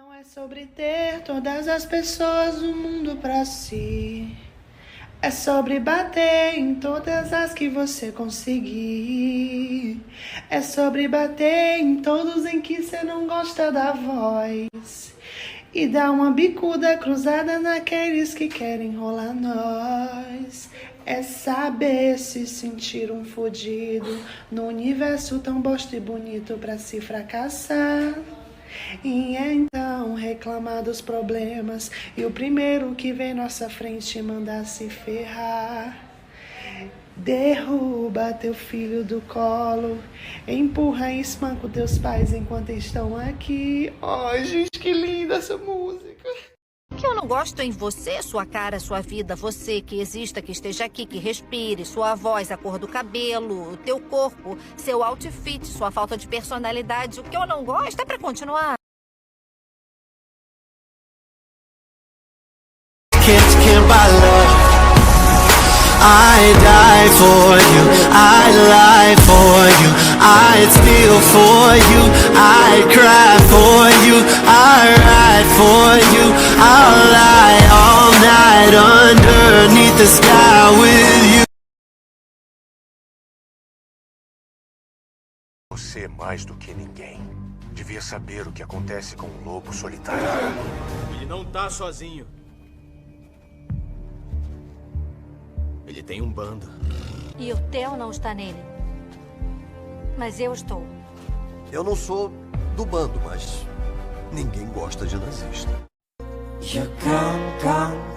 Não é sobre ter todas as pessoas do mundo pra si. É sobre bater em todas as que você conseguir. É sobre bater em todos em que você não gosta da voz. E dar uma bicuda cruzada naqueles que querem enrolar nós. É saber se sentir um fodido no universo tão bosta e bonito pra se fracassar. E então reclamar dos problemas e o primeiro que vem à nossa frente mandar se ferrar. Derruba teu filho do colo, empurra e espanca teus pais enquanto estão aqui. Ai, gente, que linda essa música. O que eu não gosto em você, sua cara, sua vida, você que exista, que esteja aqui, que respire, sua voz, a cor do cabelo, o teu corpo, seu outfit, sua falta de personalidade. O que eu não gosto é pra continuar. Can't buy love. I die for you, I lie for you, I'd steal for you, I'd cry for you, I'd ride for you, I'll lie all night underneath the sky with you. Você é mais do que ninguém. Devia saber o que acontece com um lobo solitário. Ele não tá sozinho. Ele tem um bando. E o Theo não está nele. Mas eu estou. Eu não sou do bando, mas ninguém gosta de nazista. You're gone,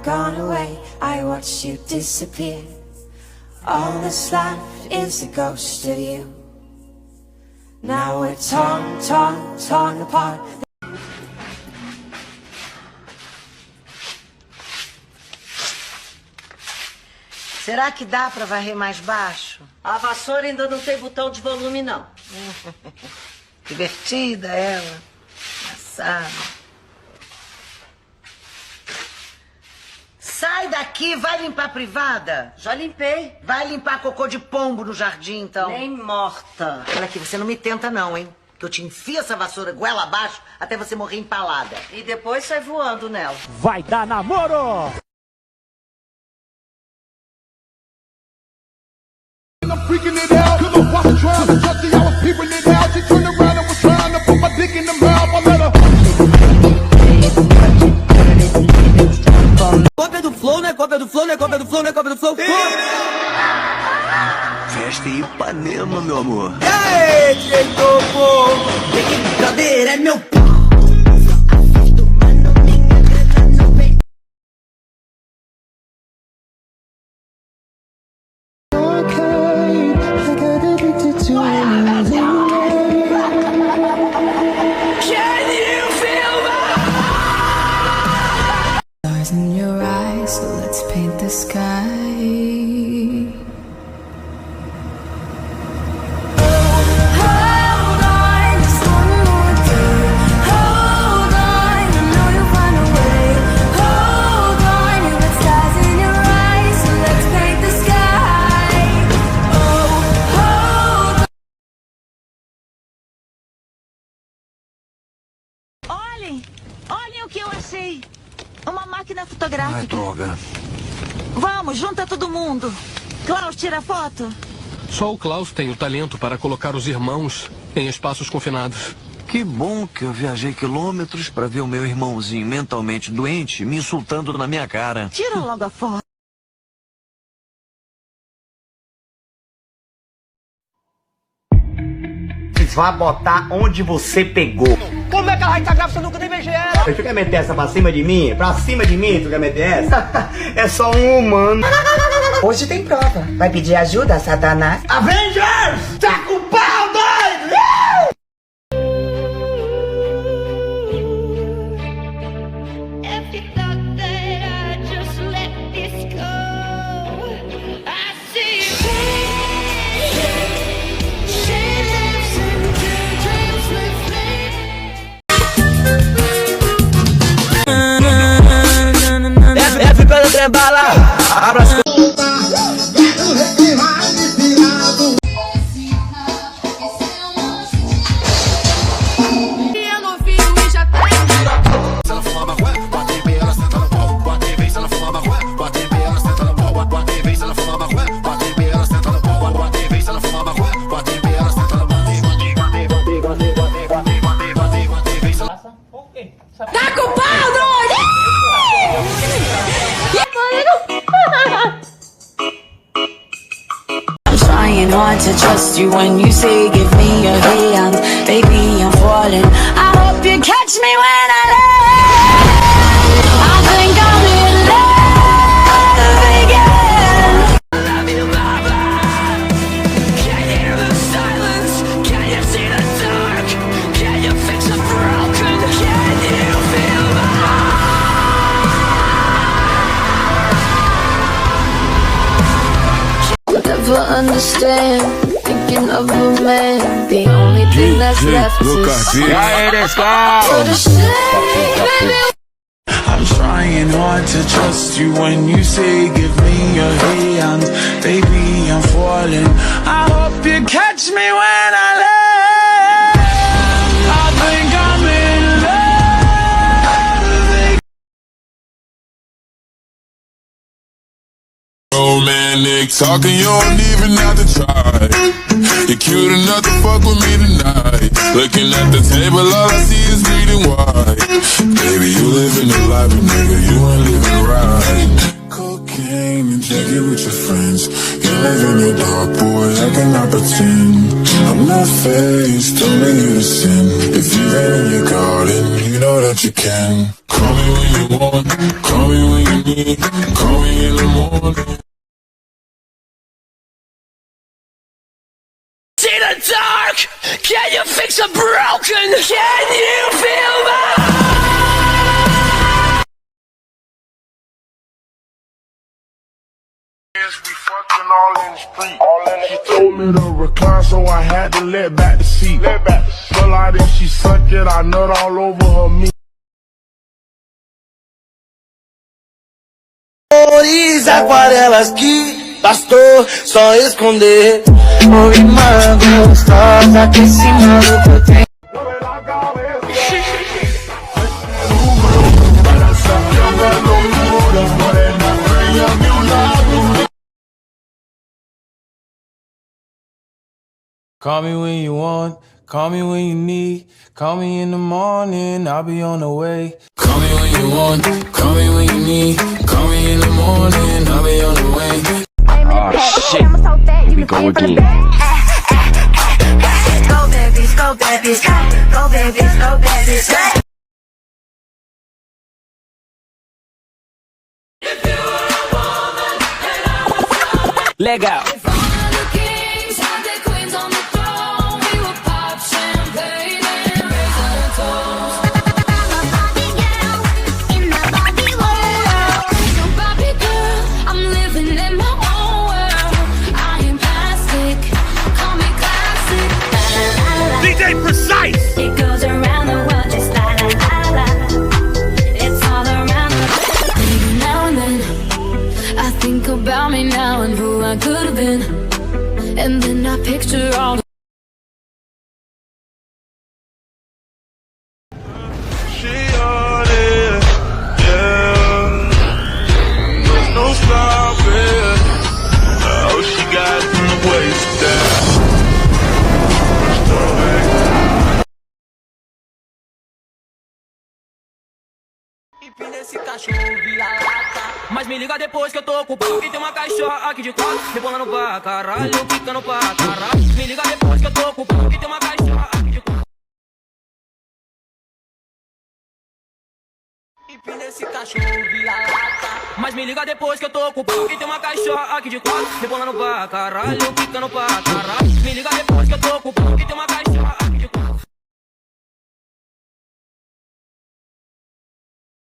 gone away. I watched you disappear. All that's left is a ghost of you. Now we're torn apart. Será que dá pra varrer mais baixo? A vassoura ainda não tem botão de volume, não. Divertida ela. Engraçada. Sai daqui, vai limpar a privada. Já limpei. Vai limpar cocô de pombo no jardim, então. Nem morta. Olha aqui, você não me tenta não, hein? Que eu te enfio essa vassoura goela abaixo até você morrer empalada. E depois sai voando nela. Vai dar namoro! I'm freaking it out, cause I wasn't trying to touch it, I was peeping it out. She turned around and was trying to put my dick in the mouth. I let her. Cópia do flow, né? Cópia do flow, né? Cópia do flow, né? Cópia do flow. Festa em Ipanema, meu amor. Ei, DJ Topo! Que brincadeira, é meu p***. Stars in your eyes, so let's paint the sky. Hold on, just one more day. Hold on, I know you'll find a way. Hold on, you got stars in your eyes, so let's paint the sky. Oh, hold on. Olhem o que eu achei. Uma máquina fotográfica. Ai, droga. Vamos, junta todo mundo. Klaus, tira foto. Só o Klaus tem o talento para colocar os irmãos em espaços confinados. Que bom que eu viajei quilômetros para ver o meu irmãozinho mentalmente doente me insultando na minha cara. Tira logo a foto. Vai botar onde você pegou. Como é que ela vai estar grávida? Eu nunca nem beijei ela. Tu quer meter essa pra cima de mim? Pra cima de mim, tu quer meter essa? É só um humano. Hoje tem prova. Vai pedir ajuda, Satanás? Avengers! Tá com pau, doido! F pelo trem bala. Abra as eu não vi e já tá. Tá com pau, doido! I'm trying hard to trust you when you say give me your hand. Baby, I'm falling. I hope you catch me when I land. I think I'm in love again. Love you, mama. Can you hear the silence? Can you see the dark? Can you fix a broken? Can you feel my never understand, thinking of a man. The only thing that's left is for the shame, baby. I'm trying hard to trust you when you say give me your hand. Baby, I'm falling. I hope you catch me when I land. I think I'm in love. Romantic talking, you don't even have to try. You're cute enough to fuck with me tonight. Looking at the table, all I see is bleeding white. Baby, you living the life, but nigga, you ain't living right. Cocaine and drinking with your friends. You live in the dark, boy, I cannot pretend. I'm not faced, don't make you to sin. If you ain't in your garden, you know that you can. Call me when you want, call me when you need. Call me in the morning. See the dark? Can you fix a broken? Can you feel my We fucking all in the street. She told me to recline, so I had to let back the seat. Fell out and she sucked it, I nut all over her meat. Cores, aquarelas que bastou só esconder. Oi, irmã gostosa, que esse maluco eu tenho. Call me when you want, call me when you need. Call me in the morning, I'll be on the way. Call me when you want, call me when you need. Call me in the morning, I'll be on the way. Oh shit, here we go again. Go babies, go babies, go babies, go babies. Legal. DJ Precise! It goes around the world just la la la la. It's all around the world. Now and then I think about me now and who I could have been. And then I picture all She on it, yeah. There's no stopping. Oh, she got the waist down. Empina esse cachorro, vira lata. Mas me liga depois que eu tô ocupado. E tem uma cachorra aqui de quatro, rebolando pra caralho, picando pra caralho. Me liga depois que eu tô ocupado. E tem uma cachorra aqui de quatro. Empina esse cachorro, vira lata. Mas me liga depois que eu tô ocupado. E tem uma cachorra aqui de quatro, rebolando pra caralho, picando pra caralho. Me liga depois que eu tô ocupado. E tem uma cachorra